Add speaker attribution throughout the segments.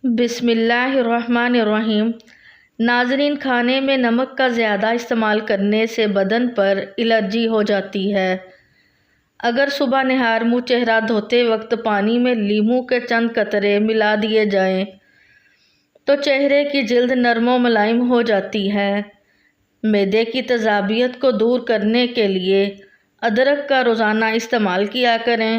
Speaker 1: بسم اللہ الرحمن الرحیم۔ ناظرین، کھانے میں نمک کا زیادہ استعمال کرنے سے بدن پر الرجی ہو جاتی ہے۔ اگر صبح نہار منہ چہرہ دھوتے وقت پانی میں لیموں کے چند قطرے ملا دیے جائیں تو چہرے کی جلد نرم و ملائم ہو جاتی ہے۔ معدے کی تیزابیت کو دور کرنے کے لیے ادرک کا روزانہ استعمال کیا کریں۔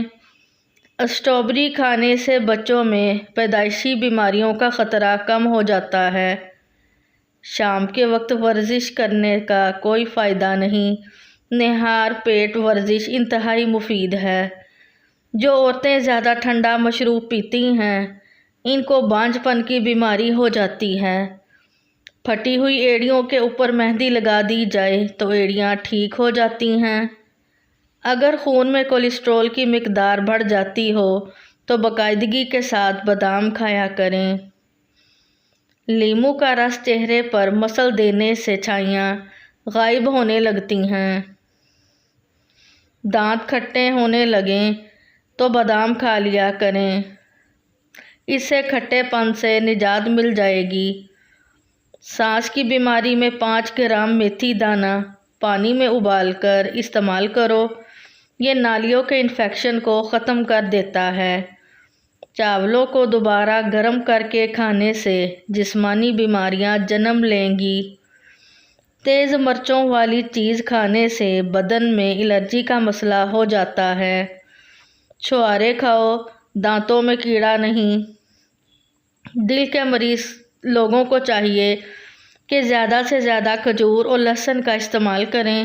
Speaker 1: اسٹرابیری کھانے سے بچوں میں پیدائشی بیماریوں کا خطرہ کم ہو جاتا ہے۔ شام کے وقت ورزش کرنے کا کوئی فائدہ نہیں۔ نہار پیٹ ورزش انتہائی مفید ہے۔ جو عورتیں زیادہ ٹھنڈا مشروب پیتی ہیں ان کو بانجھ پن کی بیماری ہو جاتی ہے۔ پھٹی ہوئی ایڑیوں کے اوپر مہندی لگا دی جائے تو ایڑیاں ٹھیک ہو جاتی ہیں۔ اگر خون میں کولیسٹرول کی مقدار بڑھ جاتی ہو تو باقاعدگی کے ساتھ بادام کھایا کریں۔ لیموں کا رس چہرے پر مسل دینے سے چھائیاں غائب ہونے لگتی ہیں۔ دانت کھٹے ہونے لگیں تو بادام کھا لیا کریں۔ اس سے کھٹے پن سے نجات مل جائے گی۔ سانس کی بیماری میں 5 گرام میتھی دانہ پانی میں ابال کر استعمال کرو۔ یہ نالیوں کے انفیکشن کو ختم کر دیتا ہے۔ چاولوں کو دوبارہ گرم کر کے کھانے سے جسمانی بیماریاں جنم لیں گی۔ تیز مرچوں والی چیز کھانے سے بدن میں الرجی کا مسئلہ ہو جاتا ہے۔ چھوارے کھاؤ، دانتوں میں کیڑا نہیں۔ دل کے مریض لوگوں کو چاہیے کہ زیادہ سے زیادہ کھجور اور لہسن کا استعمال کریں۔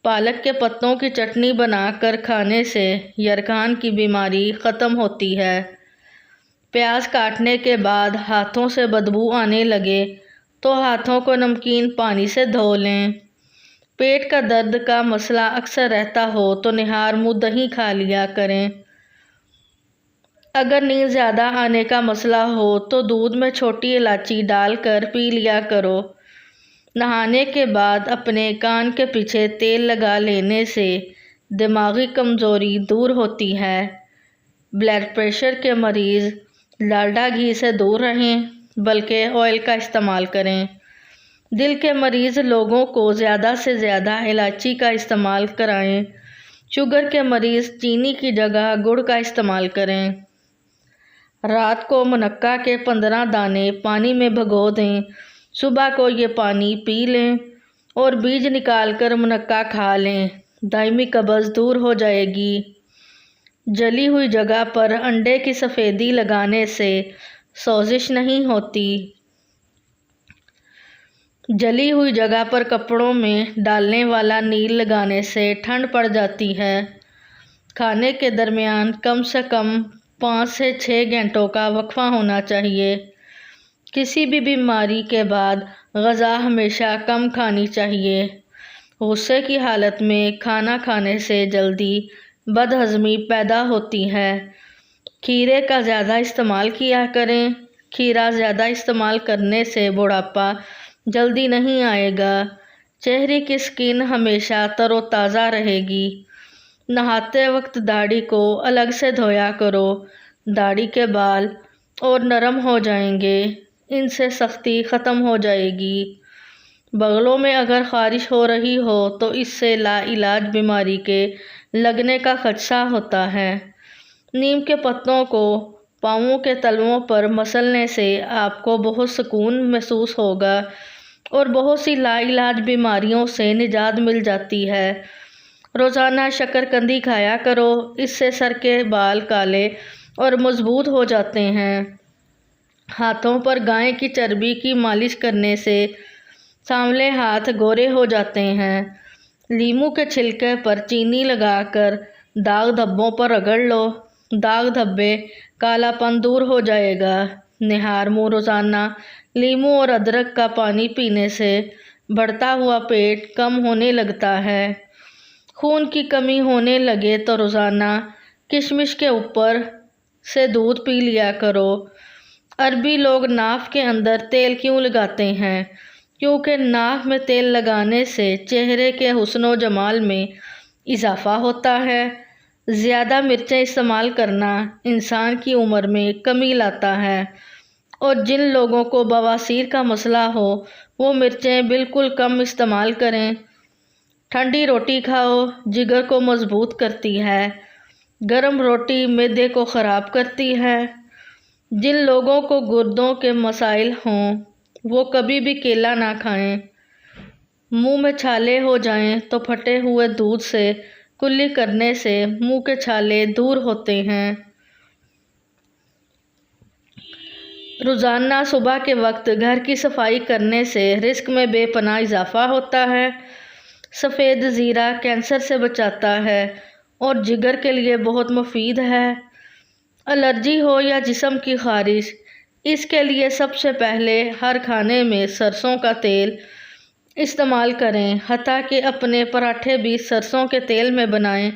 Speaker 1: پالک کے پتوں کی چٹنی بنا کر کھانے سے یرکان کی بیماری ختم ہوتی ہے۔ پیاز کاٹنے کے بعد ہاتھوں سے بدبو آنے لگے تو ہاتھوں کو نمکین پانی سے دھو لیں۔ پیٹ کا درد کا مسئلہ اکثر رہتا ہو تو نہار منہ دہی کھا لیا کریں۔ اگر نیند زیادہ آنے کا مسئلہ ہو تو دودھ میں چھوٹی الائچی ڈال کر پی لیا کرو۔ نہانے کے بعد اپنے کان کے پیچھے تیل لگا لینے سے دماغی کمزوری دور ہوتی ہے۔ بلڈ پریشر کے مریض ڈالڈا گھی سے دور رہیں بلکہ آئل کا استعمال کریں۔ دل کے مریض لوگوں کو زیادہ سے زیادہ الائچی کا استعمال کرائیں۔ شوگر کے مریض چینی کی جگہ گڑ کا استعمال کریں۔ رات کو منقع کے 15 دانے پانی میں بھگو دیں۔ صبح کو یہ پانی پی لیں اور بیج نکال کر منقع کھا لیں۔ دائمی قبض دور ہو جائے گی۔ جلی ہوئی جگہ پر انڈے کی سفیدی لگانے سے سوزش نہیں ہوتی۔ جلی ہوئی جگہ پر کپڑوں میں ڈالنے والا نیل لگانے سے ٹھنڈ پڑ جاتی ہے۔ کھانے کے درمیان کم سے کم 5 سے 6 گھنٹوں کا وقفہ ہونا چاہیے۔ کسی بھی بیماری کے بعد غذا ہمیشہ کم کھانی چاہیے۔ غصے کی حالت میں کھانا کھانے سے جلدی بد ہضمی پیدا ہوتی ہے۔ کھیرے کا زیادہ استعمال کیا کریں۔ کھیرا زیادہ استعمال کرنے سے بڑھاپا جلدی نہیں آئے گا۔ چہرے کی سکن ہمیشہ تر و تازہ رہے گی۔ نہاتے وقت داڑھی کو الگ سے دھویا کرو۔ داڑھی کے بال اور نرم ہو جائیں گے۔ ان سے سختی ختم ہو جائے گی۔ بغلوں میں اگر خارش ہو رہی ہو تو اس سے لا علاج بیماری کے لگنے کا خدشہ ہوتا ہے۔ نیم کے پتوں کو پاؤں کے تلووں پر مسلنے سے آپ کو بہت سکون محسوس ہوگا اور بہت سی لا علاج بیماریوں سے نجات مل جاتی ہے۔ روزانہ شکرکندی کھایا کرو۔ اس سے سر کے بال کالے اور مضبوط ہو جاتے ہیں۔ ہاتھوں پر گائے کی چربی کی مالش کرنے سے سانولے ہاتھ گورے ہو جاتے ہیں۔ لیموں کے چھلکے پر چینی لگا کر داغ دھبوں پر رگڑ لو۔ داغ دھبے کالا پن دور ہو جائے گا۔ نہار منہ روزانہ لیموں اور ادرک کا پانی پینے سے بڑھتا ہوا پیٹ کم ہونے لگتا ہے۔ خون کی کمی ہونے لگے تو روزانہ کشمش کے اوپر سے دودھ پی لیا کرو۔ عربی لوگ ناف کے اندر تیل کیوں لگاتے ہیں؟ کیونکہ ناف میں تیل لگانے سے چہرے کے حسن و جمال میں اضافہ ہوتا ہے۔ زیادہ مرچیں استعمال کرنا انسان کی عمر میں کمی لاتا ہے۔ اور جن لوگوں کو بواسیر کا مسئلہ ہو وہ مرچیں بالکل کم استعمال کریں۔ ٹھنڈی روٹی کھاؤ، جگر کو مضبوط کرتی ہے۔ گرم روٹی معدے کو خراب کرتی ہے۔ جن لوگوں کو گردوں کے مسائل ہوں وہ کبھی بھی کیلا نہ کھائیں۔ منہ میں چھالے ہو جائیں تو پھٹے ہوئے دودھ سے کلی کرنے سے منہ کے چھالے دور ہوتے ہیں۔ روزانہ صبح کے وقت گھر کی صفائی کرنے سے رزق میں بے پناہ اضافہ ہوتا ہے۔ سفید زیرہ کینسر سے بچاتا ہے اور جگر کے لیے بہت مفید ہے۔ الرجی ہو یا جسم کی خارش، اس کے لیے سب سے پہلے ہر کھانے میں سرسوں کا تیل استعمال کریں، حتیٰ کہ اپنے پراٹھے بھی سرسوں کے تیل میں بنائیں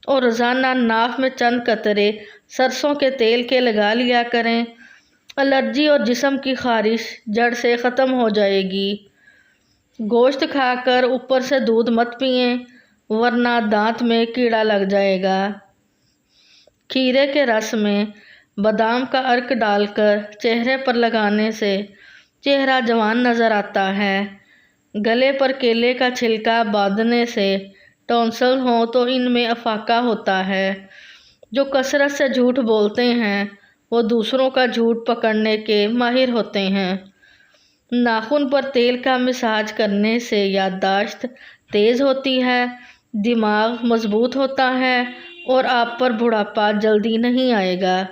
Speaker 1: اور روزانہ ناک میں چند قطرے سرسوں کے تیل کے لگا لیا کریں۔ الرجی اور جسم کی خارش جڑ سے ختم ہو جائے گی۔ گوشت کھا کر اوپر سے دودھ مت پئیں ورنہ دانت میں کیڑا لگ جائے گا۔ کھیرے کے رس میں بادام کا عرق ڈال کر چہرے پر لگانے سے چہرہ جوان نظر آتا ہے۔ گلے پر کیلے کا چھلکا باندھنے سے ٹونسل ہوں تو ان میں افاقہ ہوتا ہے۔ جو کثرت سے جھوٹ بولتے ہیں وہ دوسروں کا جھوٹ پکڑنے کے ماہر ہوتے ہیں۔ ناخن پر تیل کا مساج کرنے سے یادداشت تیز ہوتی ہے، دماغ مضبوط ہوتا ہے اور آپ پر بڑھاپا جلدی نہیں آئے گا۔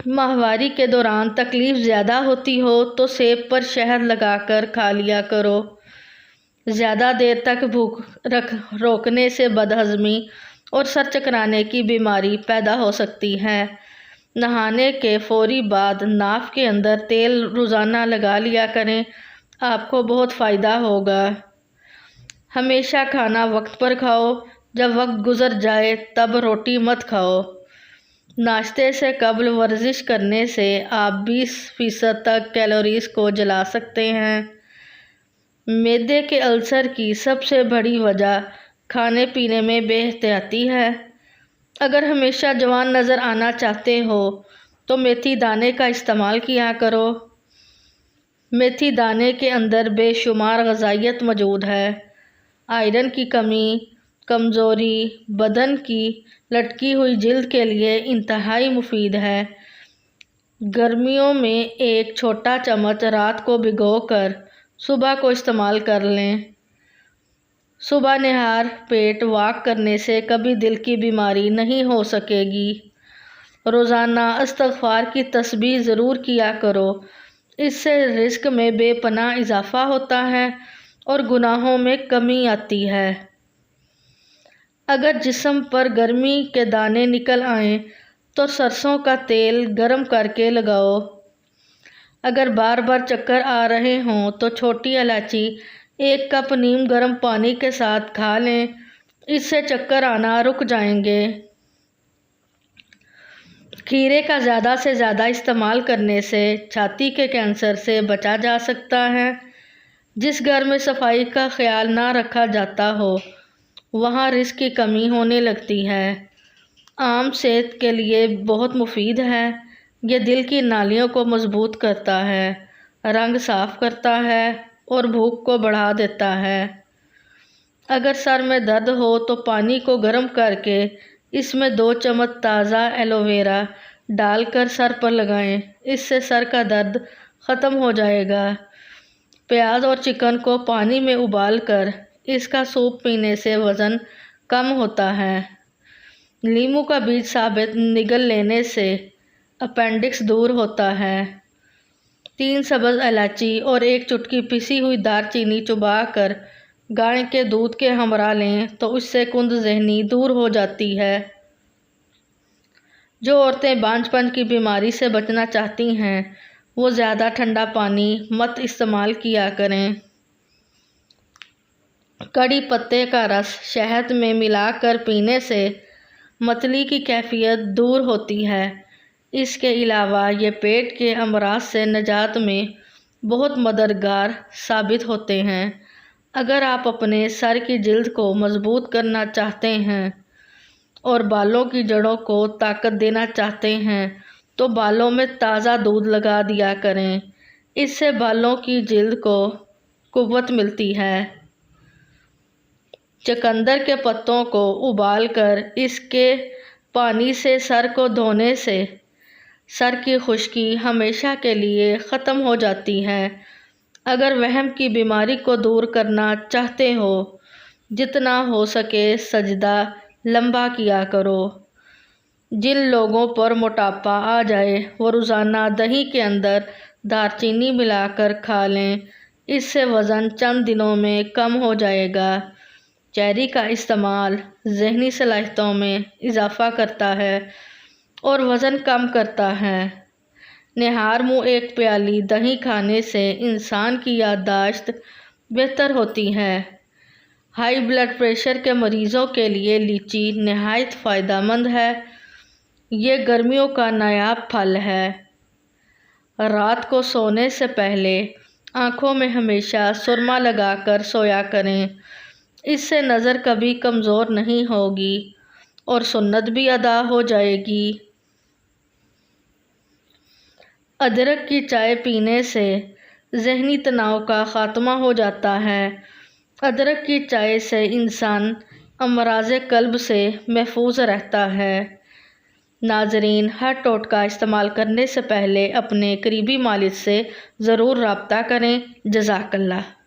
Speaker 1: ماہواری کے دوران تکلیف زیادہ ہوتی ہو تو سیب پر شہد لگا کر کھا لیا کرو۔ زیادہ دیر تک بھوک روکنے سے بدہضمی اور سر چکرانے کی بیماری پیدا ہو سکتی ہے۔ نہانے کے فوری بعد ناف کے اندر تیل روزانہ لگا لیا کریں، آپ کو بہت فائدہ ہوگا۔ ہمیشہ کھانا وقت پر کھاؤ، جب وقت گزر جائے تب روٹی مت کھاؤ۔ ناشتے سے قبل ورزش کرنے سے آپ 20% تک کیلوریز کو جلا سکتے ہیں۔ معدے کے السر کی سب سے بڑی وجہ کھانے پینے میں بے احتیاطی ہے۔ اگر ہمیشہ جوان نظر آنا چاہتے ہو تو میتھی دانے کا استعمال کیا کرو۔ میتھی دانے کے اندر بے شمار غذائیت موجود ہے۔ آئرن کی کمی، کمزوری، بدن کی لٹکی ہوئی جلد کے لیے انتہائی مفید ہے۔ گرمیوں میں ایک چھوٹا چمچ رات کو بھگو کر صبح کو استعمال کر لیں۔ صبح نہار پیٹ واک کرنے سے کبھی دل کی بیماری نہیں ہو سکے گی۔ روزانہ استغفار کی تسبیح ضرور کیا کرو، اس سے رزق میں بے پناہ اضافہ ہوتا ہے اور گناہوں میں کمی آتی ہے۔ اگر جسم پر گرمی کے دانے نکل آئیں تو سرسوں کا تیل گرم کر کے لگاؤ۔ اگر بار بار چکر آ رہے ہوں تو چھوٹی الائچی 1 کپ نیم گرم پانی کے ساتھ کھا لیں، اس سے چکر آنا رک جائیں گے۔ کھیرے کا زیادہ سے زیادہ استعمال کرنے سے چھاتی کے کینسر سے بچا جا سکتا ہے۔ جس گھر میں صفائی کا خیال نہ رکھا جاتا ہو وہاں رزق کی کمی ہونے لگتی ہے۔ آم صحت کے لیے بہت مفید ہے۔ یہ دل کی نالیوں کو مضبوط کرتا ہے، رنگ صاف کرتا ہے اور بھوک کو بڑھا دیتا ہے۔ اگر سر میں درد ہو تو پانی کو گرم کر کے اس میں 2 چمچ تازہ ایلو ویرا ڈال کر سر پر لگائیں، اس سے سر کا درد ختم ہو جائے گا۔ پیاز اور چکن کو پانی میں ابال کر اس کا سوپ پینے سے وزن کم ہوتا ہے۔ لیموں کا بیج ثابت نگل لینے سے اپینڈکس دور ہوتا ہے۔ 3 سبز الائچی اور 1 چٹکی پسی ہوئی دار چینی چبا کر گائے کے دودھ کے ہمراہ لیں تو اس سے کند ذہنی دور ہو جاتی ہے۔ جو عورتیں بانجھ پن کی بیماری سے بچنا چاہتی ہیں وہ زیادہ ٹھنڈا پانی مت استعمال کیا کریں۔ کڑی پتے کا رس شہد میں ملا کر پینے سے متلی کی کیفیت دور ہوتی ہے۔ اس کے علاوہ یہ پیٹ کے امراض سے نجات میں بہت مددگار ثابت ہوتے ہیں۔ اگر آپ اپنے سر کی جلد کو مضبوط کرنا چاہتے ہیں اور بالوں کی جڑوں کو طاقت دینا چاہتے ہیں تو بالوں میں تازہ دودھ لگا دیا کریں، اس سے بالوں کی جلد کو قوت ملتی ہے۔ چقندر کے پتوں کو ابال کر اس کے پانی سے سر کو دھونے سے سر کی خشکی ہمیشہ کے لیے ختم ہو جاتی ہے۔ اگر وہم کی بیماری کو دور کرنا چاہتے ہو، جتنا ہو سکے سجدہ لمبا کیا کرو۔ جن لوگوں پر موٹاپا آ جائے وہ روزانہ دہی کے اندر دار چینی ملا کر کھا لیں، اس سے وزن چند دنوں میں کم ہو جائے گا۔ چیری کا استعمال ذہنی صلاحیتوں میں اضافہ کرتا ہے اور وزن کم کرتا ہے۔ نہار منہ ایک پیالی دہی کھانے سے انسان کی یادداشت بہتر ہوتی ہے۔ ہائی بلڈ پریشر کے مریضوں کے لیے لیچی نہایت فائدہ مند ہے۔ یہ گرمیوں کا نایاب پھل ہے۔ رات کو سونے سے پہلے آنکھوں میں ہمیشہ سرما لگا کر سویا کریں، اس سے نظر کبھی کمزور نہیں ہوگی اور سنت بھی ادا ہو جائے گی۔ ادرک کی چائے پینے سے ذہنی تناؤ کا خاتمہ ہو جاتا ہے۔ ادرک کی چائے سے انسان امراض قلب سے محفوظ رہتا ہے۔ ناظرین، ہر ٹوٹکا استعمال کرنے سے پہلے اپنے قریبی مالج سے ضرور رابطہ کریں۔ جزاک اللہ۔